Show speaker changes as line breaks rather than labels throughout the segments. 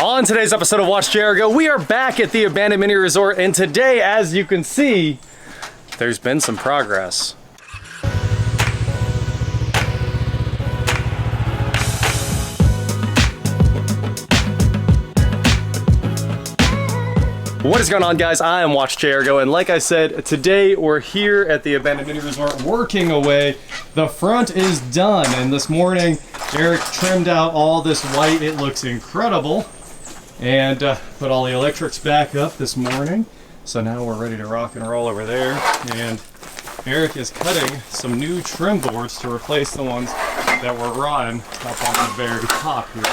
On today's episode of WatchJRGo, we are back at the abandoned mini resort, and today, as you can see, there's been some progress. What is going on, guys? I am WatchJRGo, and like I said, today we're here at the abandoned mini resort working away. The front is done, and this morning Eric trimmed out all this white. It looks incredible, and put all the electrics back up this morning. So now we're ready to rock and roll over there, and Eric is cutting some new trim boards to replace the ones that were rotten up on the very top here.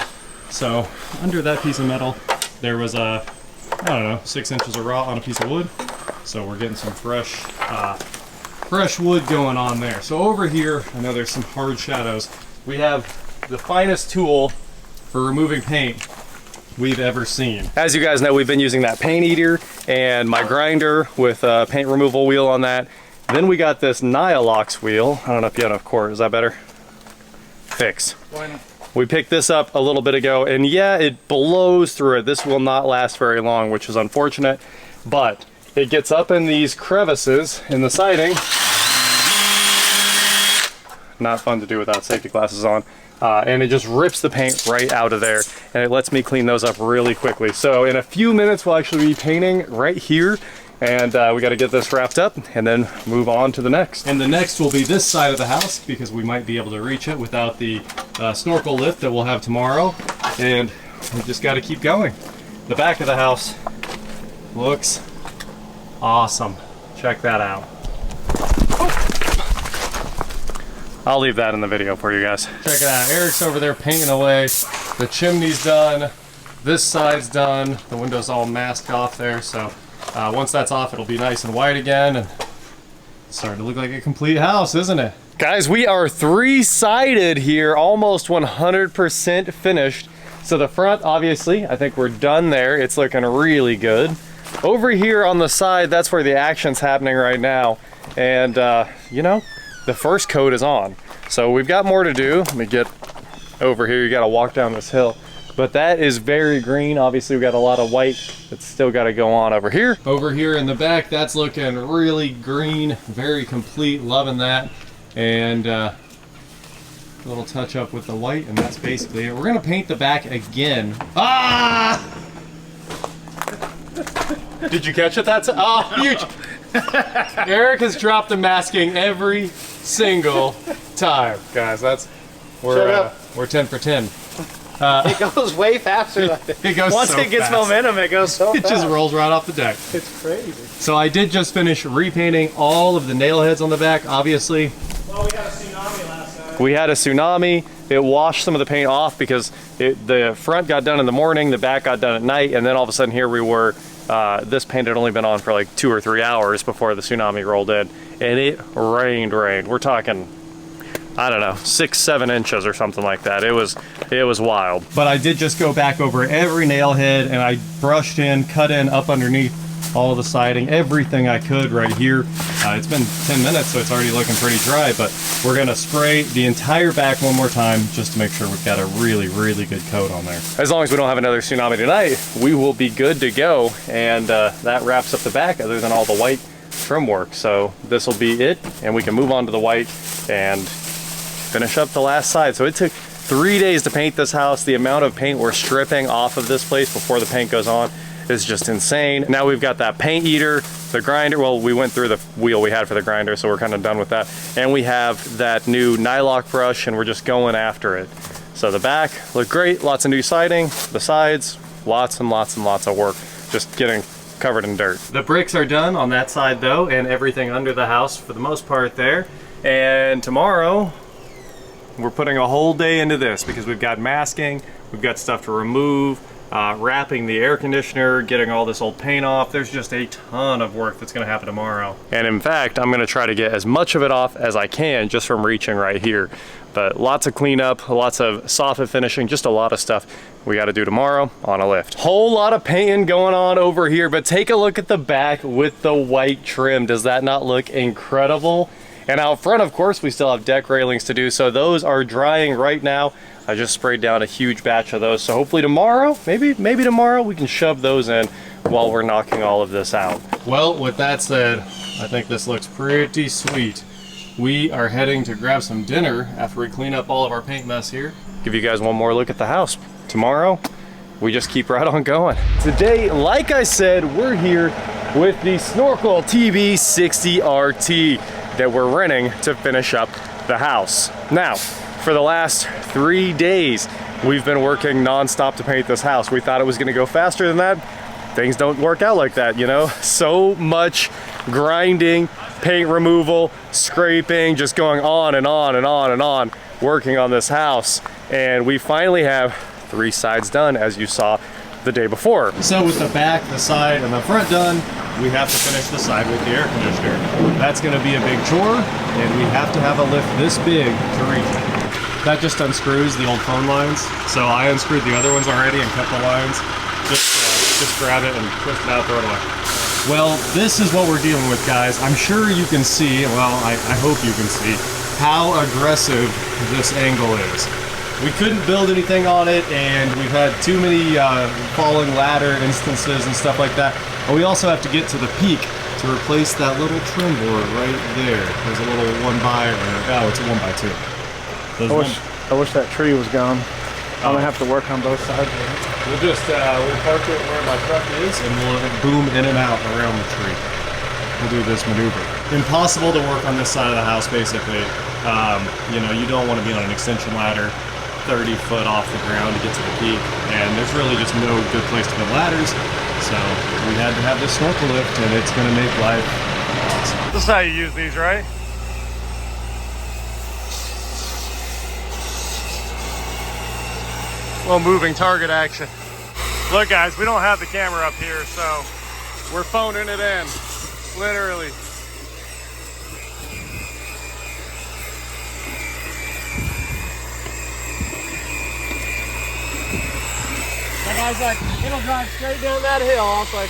So under that piece of metal, there was a, I don't know, 6 inches of rot on a piece of wood. So we're getting some fresh wood going on there. So over here, I know there's some hard shadows. We have the finest tool for removing paint we've ever seen. As you guys know, we've been using that paint eater and my grinder with a paint removal wheel on that. Then we got this Nylox wheel. I don't know if you have enough cord. Is that better? Fix. Why not? We picked this up a little bit ago, and yeah, it blows through it. This will not last very long, which is unfortunate, but it gets up in these crevices in the siding. Not fun to do without safety glasses on. And it just rips the paint right out of there, and it lets me clean those up really quickly. So in a few minutes, we'll actually be painting right here, and we got to get this wrapped up and then move on to the next. And the next will be this side of the house, because we might be able to reach it without the snorkel lift that we'll have tomorrow, and we just got to keep going. The back of the house looks awesome. Check that out. I'll leave that in the video for you guys. Check it out. Eric's over there painting away. The chimney's done. This side's done. The window's all masked off there, so once that's off, it'll be nice and white again, and it's starting to look like a complete house, isn't it? Guys, we are 3-sided here, almost 100% finished. So the front, obviously, I think we're done there. It's looking really good. Over here on the side, that's where the action's happening right now. And, you know, the first coat is on. So we've got more to do. Let me get over here. You got to walk down this hill. But that is very green. Obviously, we've got a lot of white that's still got to go on over here. Over here in the back, that's looking really green, very complete, loving that. And a little touch up with the white, and that's basically it. We're gonna paint the back again. Ah! Did you catch it? That's huge. Eric has dropped the masking every single time, guys. That's we're 10 for 10.
It goes way faster.
It goes
once
so
it gets
fast.
Momentum, it goes so
fast. It just rolls right off the deck.
It's crazy.
So I did just finish repainting all of the nail heads on the back, obviously.
Well, we had a tsunami last night.
We had a tsunami. It washed some of the paint off because the front got done in the morning, the back got done at night, and then all of a sudden here we were, this paint had only been on for like 2 or 3 hours before the tsunami rolled in, and it rained. We're talking, I don't know, 6-7 inches or something like that. It was wild. But I did just go back over every nail head, and I brushed in, cut in up underneath all the siding, everything I could right here. It's been 10 minutes, so it's already looking pretty dry, but we're gonna spray the entire back one more time just to make sure we've got a really, really good coat on there. As long as we don't have another tsunami tonight, we will be good to go, and that wraps up the back other than all the white trim work. So this will be it, and we can move on to the white and finish up the last side. So it took 3 days to paint this house. The amount of paint we're stripping off of this place before the paint goes on is just insane. Now we've got that paint eater, the grinder. Well, we went through the wheel we had for the grinder, so we're kind of done with that. And we have that new Nylock brush, and we're just going after it. So the back looked great, lots of new siding. The sides, lots and lots and lots of work, just getting covered in dirt. The bricks are done on that side though, and everything under the house for the most part there. And tomorrow, we're putting a whole day into this because we've got masking, we've got stuff to remove, wrapping the air conditioner, getting all this old paint off. There's just a ton of work that's gonna happen tomorrow. And in fact, I'm gonna try to get as much of it off as I can just from reaching right here. But lots of cleanup, lots of soffit finishing, just a lot of stuff we gotta do tomorrow on a lift. Whole lot of painting going on over here, but take a look at the back with the white trim. Does that not look incredible? And out front, of course, we still have deck railings to do, so those are drying right now. I just sprayed down a huge batch of those, so hopefully tomorrow, maybe tomorrow, we can shove those in while we're knocking all of this out. Well, with that said, I think this looks pretty sweet. We are heading to grab some dinner after we clean up all of our paint mess here. Give you guys one more look at the house. Tomorrow, we just keep right on going. Today, like I said, we're here with the Snorkel TB60 RT that we're renting to finish up the house. Now, for the last 3 days, we've been working non-stop to paint this house. We thought it was gonna go faster than that. Things don't work out like that, you know? So much grinding, paint removal, scraping, just going on and on and on and on, working on this house. And we finally have 3 sides done, as you saw the day before. So with the back, the side, and the front done, we have to finish the side with the air conditioner. That's gonna be a big chore, and we have to have a lift this big to reach it. That just unscrews the old phone lines. So I unscrewed the other ones already and cut the lines. Just grab it and twist it out, throw it away. Well, this is what we're dealing with, guys. I'm sure you can see, well, I hope you can see, how aggressive this angle is. We couldn't build anything on it, and we've had too many falling ladder instances and stuff like that. And we also have to get to the peak to replace that little trim board right there. There's a little 1x, or, oh, it's a 1x2.
I wish that tree was gone. I'm gonna have to work on both sides.
We'll just we'll park it where my truck is, and we'll boom in and out around the tree. We'll do this maneuver. Impossible to work on this side of the house, basically. You know, you don't want to be on an extension ladder 30 foot off the ground to get to the peak, and there's really just no good place to put ladders. So we had to have this snorkel lift, and it's gonna make life awesome. This is how you use these, right? Little moving target action. Look, guys, we don't have the camera up here, so we're phoning it in, literally.
The guy's like, it'll drive straight down that hill. I was like,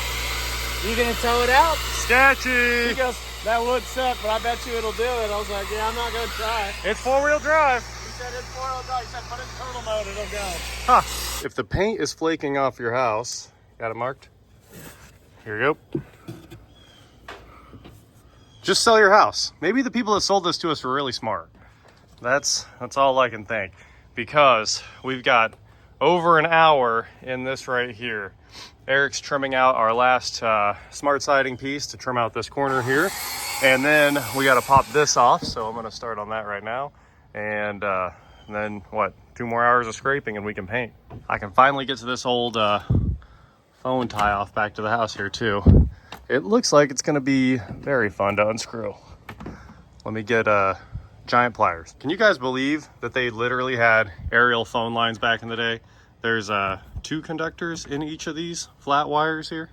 you gonna tow it out?
Sketchy.
He goes, that would suck, but I bet you it'll do it. I was like, yeah, I'm not gonna try.
It's 4-wheel drive.
He said it's 4-wheel drive. He said put it in turtle mode, it'll go.
Huh. If the paint is flaking off your house, got it marked? Here you go. Just sell your house. Maybe the people that sold this to us were really smart. That's all I can think, because we've got over an hour in this right here. Eric's trimming out our last smart siding piece to trim out this corner here, and then we got to pop this off, so I'm going to start on that right now. And then what, 2 more hours of scraping and we can paint. I can finally get to this old phone tie off back to the house here too. It looks like it's gonna be very fun to unscrew. Let me get giant pliers. Can you guys believe that they literally had aerial phone lines back in the day? There's 2 conductors in each of these flat wires here.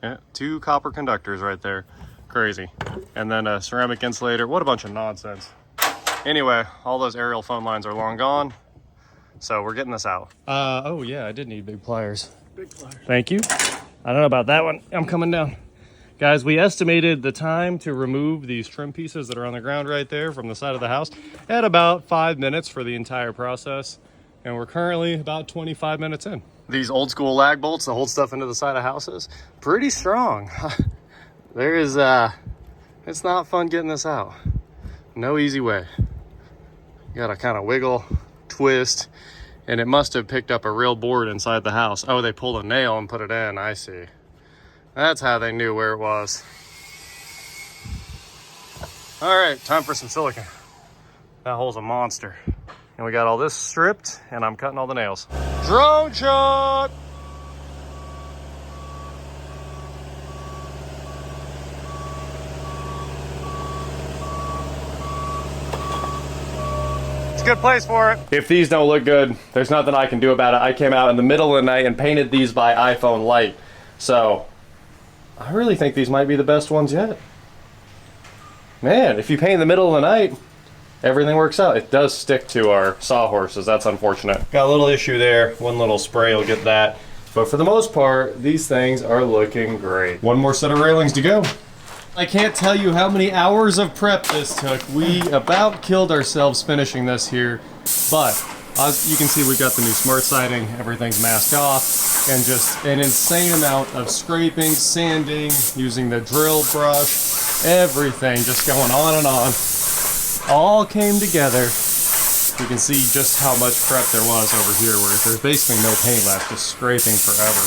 Yeah, 2 copper conductors right there. Crazy. And then a ceramic insulator. What a bunch of nonsense. Anyway, all those aerial phone lines are long gone, so we're getting this out. Oh yeah, I did need big pliers.
Big pliers.
Thank you. I don't know about that one. I'm coming down. Guys, we estimated the time to remove these trim pieces that are on the ground right there from the side of the house at about 5 minutes for the entire process, and we're currently about 25 minutes in. These old school lag bolts that hold stuff into the side of houses, pretty strong. There is, it's not fun getting this out. No easy way. You gotta kind of wiggle, twist, and it must have picked up a real board inside the house. Oh, they pulled a nail and put it in, I see. That's how they knew where it was. All right, time for some silicone. That hole's a monster. And we got all this stripped, and I'm cutting all the nails. Drone shot! Good place for it. If these don't look good, there's nothing I can do about it. I came out in the middle of the night and painted these by iPhone light. So I really think these might be the best ones yet. Man, if you paint in the middle of the night, everything works out. It does stick to our sawhorses. That's unfortunate. Got a little issue there. One little spray will get that. But for the most part, these things are looking great. One more set of railings to go. I can't tell you how many hours of prep this took. We about killed ourselves finishing this here, but as you can see, we got the new smart siding, everything's masked off, and just an insane amount of scraping, sanding, using the drill brush, everything just going on and on. All came together. You can see just how much prep there was over here, where there's basically no paint left, just scraping forever.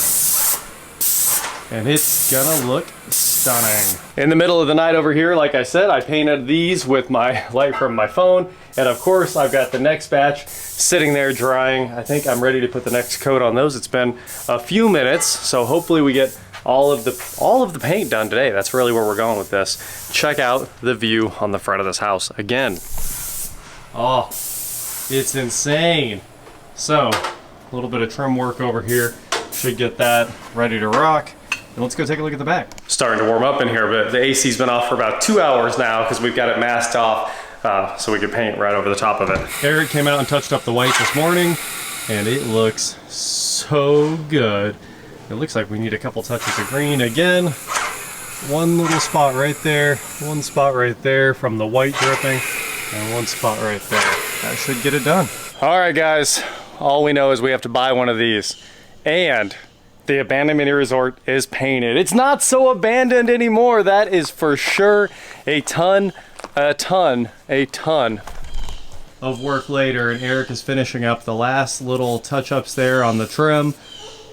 And it's gonna look stunning. In the middle of the night over here, like I said, I painted these with my light from my phone. And of course, I've got the next batch sitting there drying. I think I'm ready to put the next coat on those. It's been a few minutes, so hopefully we get all of the paint done today. That's really where we're going with this. Check out the view on the front of this house again. Oh, it's insane. So, a little bit of trim work over here. Should get that ready to rock. And let's go take a look at the back. Starting to warm up in here, but the AC's been off for about 2 hours now because we've got it masked off so we can paint right over the top of it. Eric came out and touched up the white this morning, and it looks so good. It looks like we need a couple touches of green again. One little spot right there, one spot right there from the white dripping, and one spot right there. That should get it done. All right, guys, all we know is we have to buy one of these. And the abandoned mini resort is painted. It's not so abandoned anymore. That is for sure a ton of work later. And Eric is finishing up the last little touch-ups there on the trim,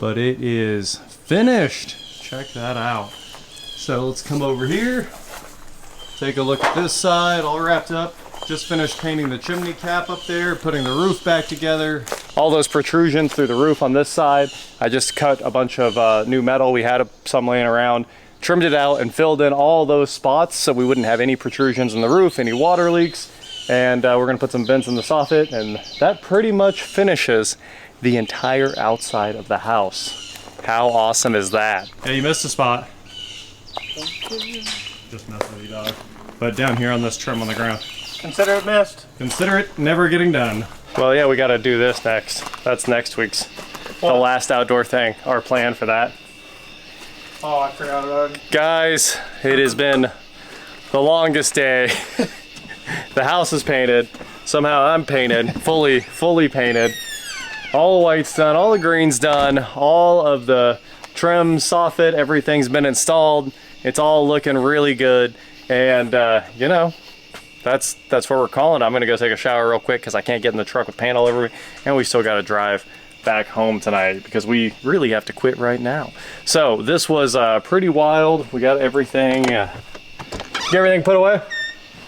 but it is finished. Check that out. So let's come over here, take a look at this side, all wrapped up. Just finished painting the chimney cap up there, putting the roof back together. All those protrusions through the roof on this side. I just cut a bunch of new metal. We had some laying around, trimmed it out and filled in all those spots so we wouldn't have any protrusions in the roof, any water leaks. And we're gonna put some vents in the soffit, and that pretty much finishes the entire outside of the house. How awesome is that? Yeah, you missed a spot. Just messing with you, dog. But down here on this trim on the ground.
Consider it missed.
Consider it never getting done. Well, yeah, we got to do this next. That's next week's. The last outdoor thing. Our plan for that.
Oh, I forgot about it.
Guys, it has been the longest day. The house is painted. Somehow I'm painted, fully painted. All the white's done, all the green's done, all of the trim, soffit, everything's been installed. It's all looking really good. And, you know, that's what we're calling it. I'm gonna go take a shower real quick because I can't get in the truck with paint all over me, and we still got to drive back home tonight because we really have to quit right now. So this was pretty wild. We got everything. Get everything put away?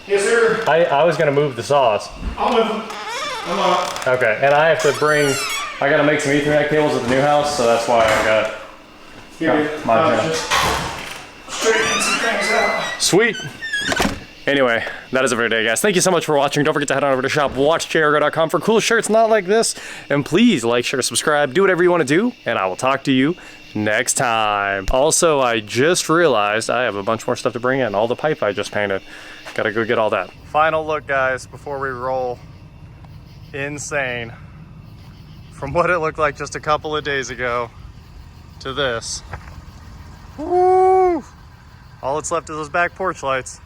Yes, sir.
I was gonna move the saws.
I'll move them. I'm up.
Okay, and I have to I gotta make some Ethernet cables at the new house, so that's why I got my job.
Straightening some things out.
Sweet. Anyway, that is it for today, guys. Thank you so much for watching. Don't forget to head on over to shop WatchJRGo.com for cool shirts not like this. And please like, share, subscribe, do whatever you want to do, and I will talk to you next time. Also, I just realized I have a bunch more stuff to bring in. All the pipe I just painted. Gotta go get all that. Final look, guys, before we roll. Insane. From what it looked like just a couple of days ago to this. Woo! All that's left is those back porch lights.